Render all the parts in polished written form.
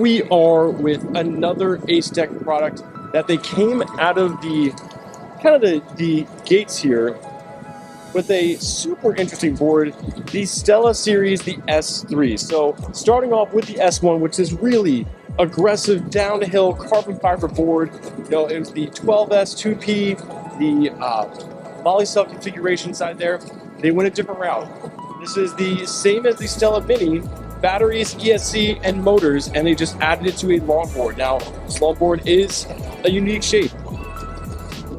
we are with another Acedeck product that they came out of the the gates here with a super interesting board, the Stella series, the S3. So starting off with the S1, which is really aggressive down-the-hill carbon fiber board. You know, it was the 12S 2P, the volley cell configuration side there. They went a different route. This is the same as the Stella Mini, batteries, ESC, and motors, and they just added it to a longboard. Now, this longboard is a unique shape.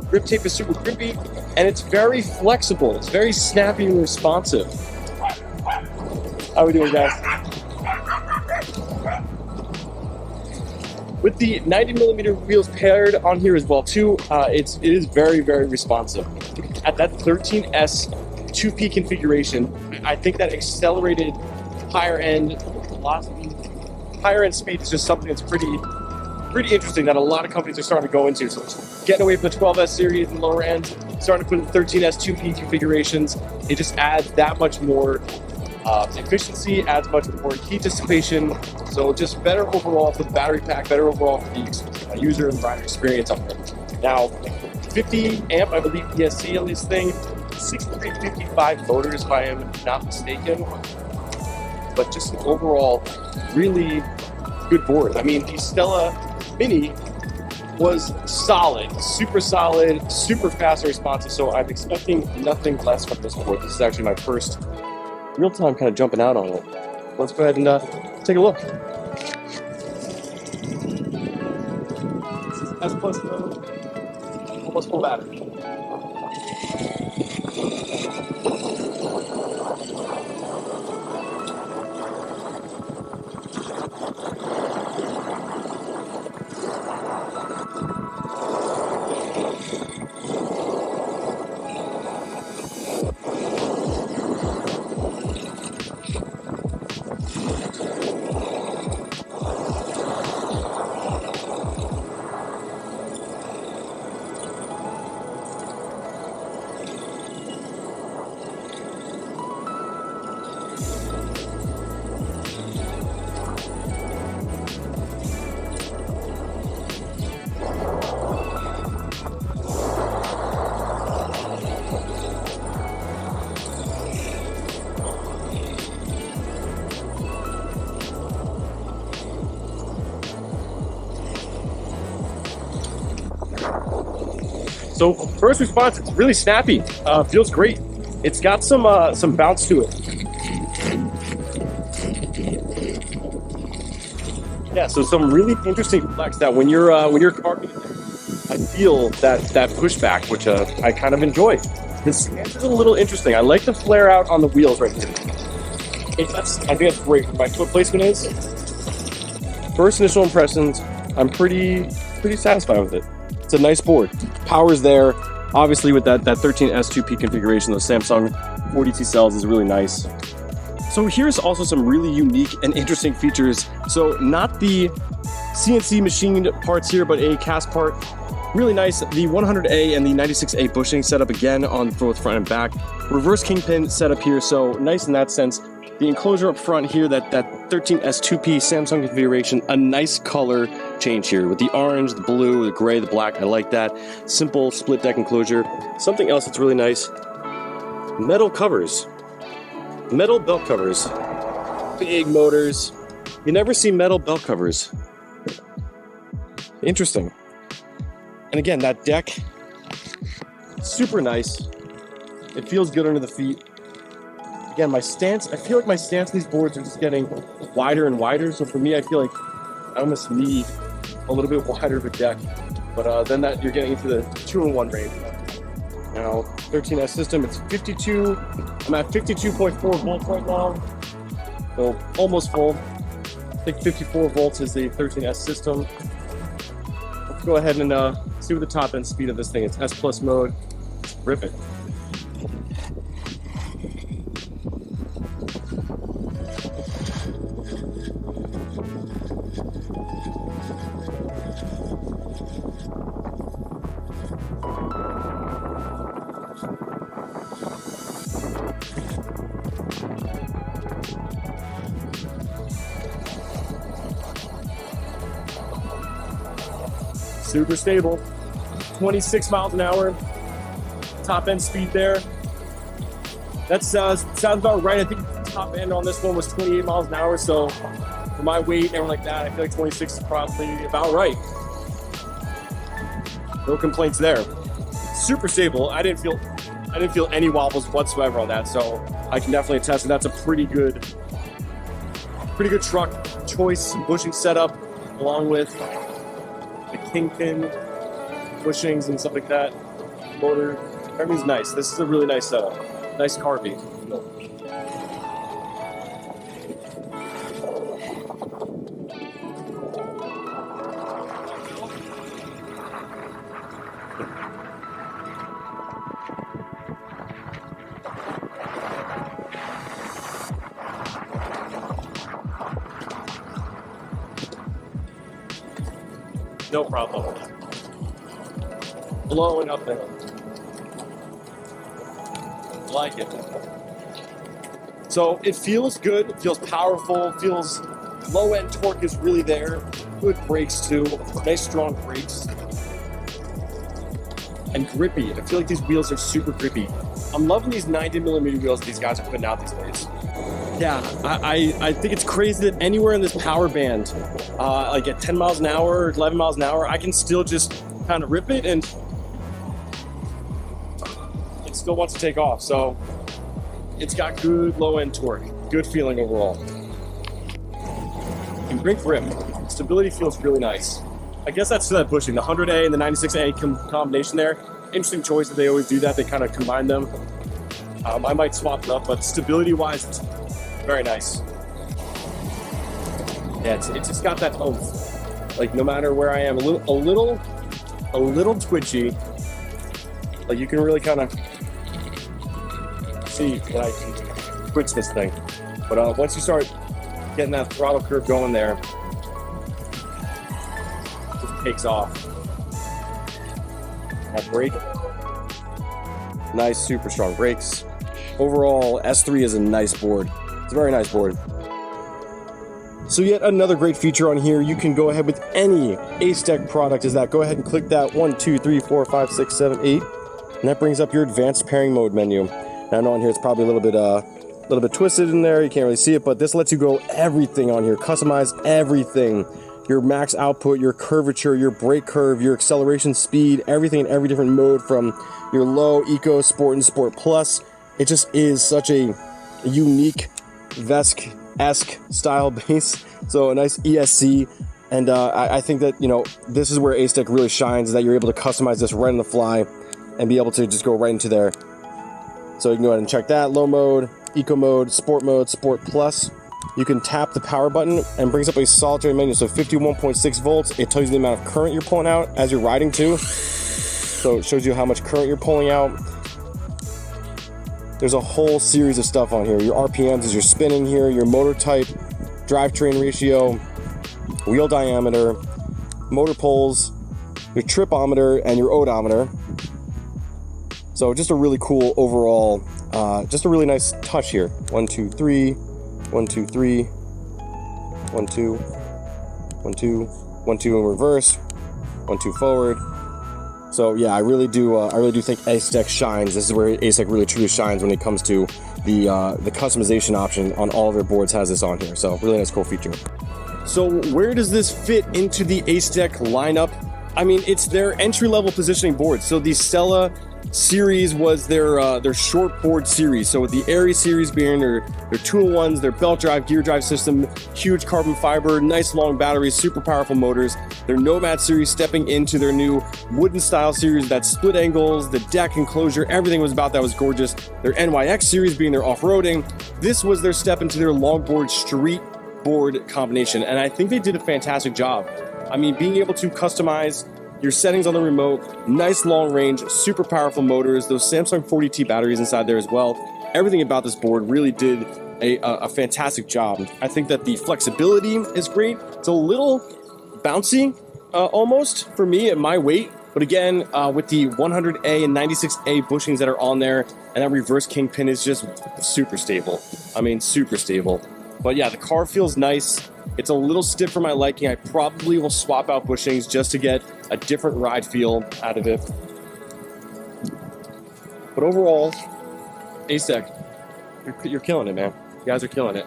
Grip tape is super grippy, and it's very flexible. It's very snappy and responsive. How we doing, guys? With the 90mm wheels paired on here as well, too, it is very, very responsive. At that 13S 2P configuration, I think that accelerated higher end velocity, higher end speed is just something that's pretty interesting that a lot of companies are starting to go into. So getting away from the 12S series and lower end, starting to put in 13S 2P configurations, it just adds that much more efficiency, adds much more heat dissipation. So just better overall for the battery pack, better overall for the user and rider experience on it. Now, 50 amp, I believe, ESC on this thing, 6355 motors, if I am not mistaken. But just an overall really good board. I mean, the Stella Mini was solid, super fast and responsive, so I'm expecting nothing less from this board. This is actually my first real time kind of jumping out on it. Let's go ahead and take a look. This is S Plus mode, almost full battery. So first response, it's really snappy. Feels great. It's got some bounce to it. Yeah, so some really interesting flex that when you're carving it, I feel that pushback, which I kind of enjoy. This stance is a little interesting. I like the flare out on the wheels right here. I think that's great where my foot placement is. First initial impressions, I'm pretty satisfied with it. It's a nice board. Power's there. Obviously with that 13S 2P configuration, those Samsung 40T cells is really nice. So here's also some really unique and interesting features. So not the CNC machined parts here, but a cast part. Really nice. The 100A and the 96A bushing setup again on both front and back. Reverse kingpin setup here, so nice in that sense. The enclosure up front here, that 13S 2P Samsung configuration, a nice color change here with the orange, the blue, the gray, the black. I like that. Simple split deck enclosure. Something else that's really nice, metal covers. Metal belt covers. Big motors. You never see metal belt covers. Interesting. And again, that deck, super nice. It feels good under the feet. Again, my stance, I feel like my stance on these boards are just getting wider and wider. So for me, I feel like I almost need a little bit wider of a deck. But then that you're getting into the 2-in-1 range. Now, 13S system, it's 52. I'm at 52.4 volts right now. So almost full. I think 54 volts is the 13S system. Let's go ahead and see what the top end speed of this thing is. S Plus mode. Rip it. Super stable. 26 miles an hour. Top end speed there. That sounds about right. I think the top end on this one was 28 miles an hour. So for my weight and everything like that, I feel like 26 is probably about right. No complaints there. Super stable. I didn't feel any wobbles whatsoever on that. So I can definitely attest that that's a pretty good truck choice, bushing setup, along with the kingpin bushings and stuff like that. Motor, everything's nice. This is a really nice setup. Nice carving. No problem. Blowing up there. Like it. So it feels good, it feels powerful, feels low end torque is really there. Good brakes too, nice strong brakes. And grippy. I feel like these wheels are super grippy. I'm loving these 90mm wheels that these guys are putting out these days. Yeah, I think it's crazy that anywhere in this power band, like at 10 miles an hour, 11 miles an hour, I can still just kind of rip it and it still wants to take off. So it's got good low end torque, good feeling overall. And great grip. Stability feels really nice. I guess that's that bushing, the 100A and the 96A combination there. Interesting choice that they always do that. They kind of combine them. I might swap it up, but stability wise, it's very nice. Yeah, it's just got that oomph. Like no matter where I am, a little twitchy. Like you can really kind of see when I can twitch this thing. But once you start getting that throttle curve going there, it just takes off. That brake, nice, super strong brakes. Overall, S3 is a nice board. It's a very nice board. So yet another great feature on here, you can go ahead with any Acedeck product is that. Go ahead and click that 1, 2, 3, 4, 5, 6, 7, 8. And that brings up your advanced pairing mode menu. Now I know on here it's probably a little bit twisted in there. You can't really see it, but this lets you go everything on here. Customize everything. Your max output, your curvature, your brake curve, your acceleration speed, everything in every different mode from your low, eco, sport, and sport plus. It just is such a unique Vesk-esque style base. So a nice ESC. And I think that, you know, this is where Acedeck really shines, is that you're able to customize this right on the fly and be able to just go right into there. So you can go ahead and check that. Low mode, eco mode, sport plus. You can tap the power button and brings up a solitary menu. So 51.6 volts. It tells you the amount of current you're pulling out as you're riding too. So it shows you how much current you're pulling out. There's a whole series of stuff on here. Your RPMs as you're spinning here, your motor type, drivetrain ratio, wheel diameter, motor poles, your tripometer, and your odometer. So just a really cool overall, just a really nice touch here. 1, 2, 3, 1, 2, 3, 1, 2, 1, 2, 1, 2 in reverse, 1, 2 forward. So yeah, I really do think Acedeck shines. This is where Acedeck really truly shines when it comes to the customization option on all of their boards. Has this on here, so really nice, cool feature. So where does this fit into the Acedeck lineup? I mean, it's their entry-level positioning board. So the Stella series was their short board series. So with the Airy series being their 2-in-1s, their belt drive, gear drive system, huge carbon fiber, nice long batteries, super powerful motors. Their Nomad series stepping into their new wooden style series, that split angles, the deck enclosure, everything was about that was gorgeous. Their NYX series being their off-roading. This was their step into their longboard street board combination, and I think they did a fantastic job. I mean, being able to customize your settings on the remote, nice long range, super powerful motors, those Samsung 40T batteries inside there as well. Everything about this board really did a fantastic job. I think that the flexibility is great. It's a little bouncy almost for me at my weight, but again, with the 100A and 96A bushings that are on there, and that reverse kingpin is just super stable. I mean, super stable. But yeah, the car feels nice. It's a little stiff for my liking. I probably will swap out bushings just to get a different ride feel out of it. But overall, Acedeck, you're killing it, man. You guys are killing it.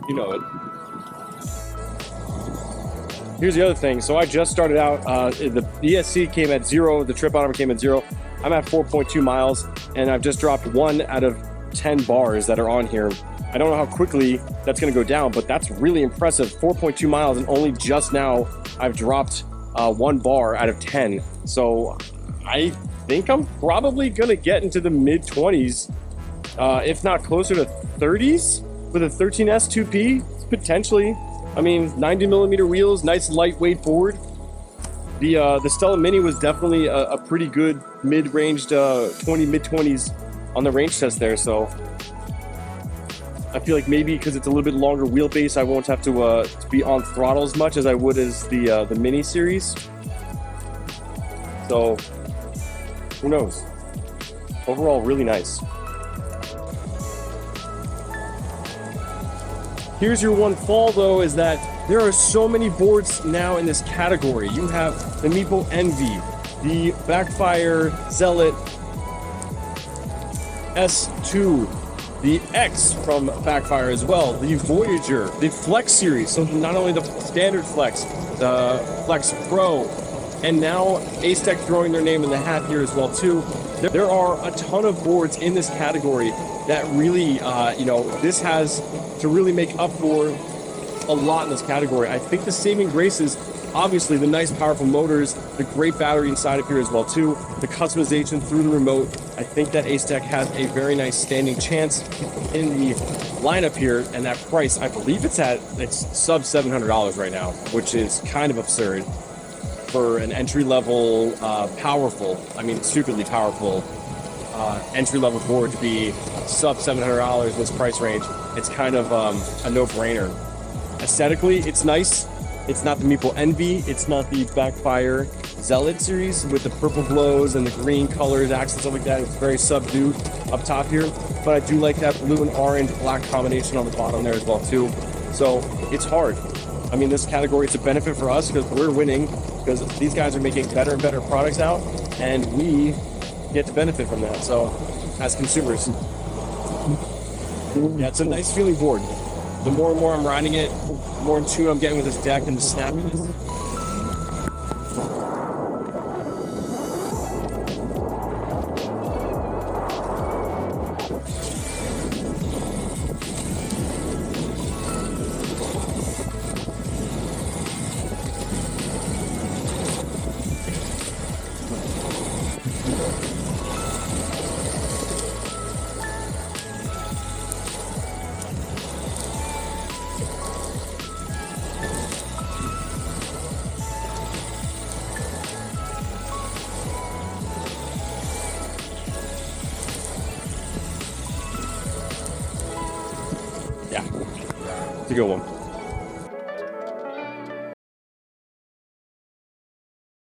You know it. Here's the other thing. So I just started out. The ESC came at 0. The trip odometer came at 0. I'm at 4.2 miles, and I've just dropped 1 out of 10 bars that are on here. I don't know how quickly that's going to go down, but that's really impressive. 4.2 miles, and only just now I've dropped 1 bar out of 10. So I think I'm probably going to get into the mid-20s, if not closer to 30s with a 13S 2P, potentially. I mean, 90 millimeter wheels, nice lightweight board. The Stella Mini was definitely a pretty good mid-ranged mid-20s on the range test there, so I feel like maybe because it's a little bit longer wheelbase, I won't have to be on throttle as much as I would as the Mini series. So who knows? Overall, really nice. Here's your one fall though, is that there are so many boards now in this category. You have the Meepo Envy, the Backfire Zealot S2, the X from Backfire as well, the Voyager, the Flex series, so not only the standard Flex, the Flex Pro, and now Acedeck throwing their name in the hat here as well too. There are a ton of boards in this category that really, this has to really make up for a lot in this category. I think the saving grace is obviously the nice powerful motors, the great battery inside of here as well too, the customization through the remote. I think that Acedeck has a very nice standing chance in the lineup here, and that price, I believe it's sub $700 right now, which is kind of absurd for an entry-level, powerful, I mean stupidly powerful entry-level board to be sub $700 this price range. It's kind of a no-brainer. Aesthetically, it's nice. It's not the Meepo Envy. It's not the Backfire Zealot series with the purple glows and the green colors, accents, stuff like that. It's very subdued up top here. But I do like that blue and orange black combination on the bottom there as well too. So it's hard. I mean, this category, it's a benefit for us because we're winning, because these guys are making better and better products out, and we get to benefit from that. So as consumers, yeah, it's a nice feeling board. The more and more I'm riding it, the more in tune I'm getting with this deck and the snappiness. Yeah, it's a good one.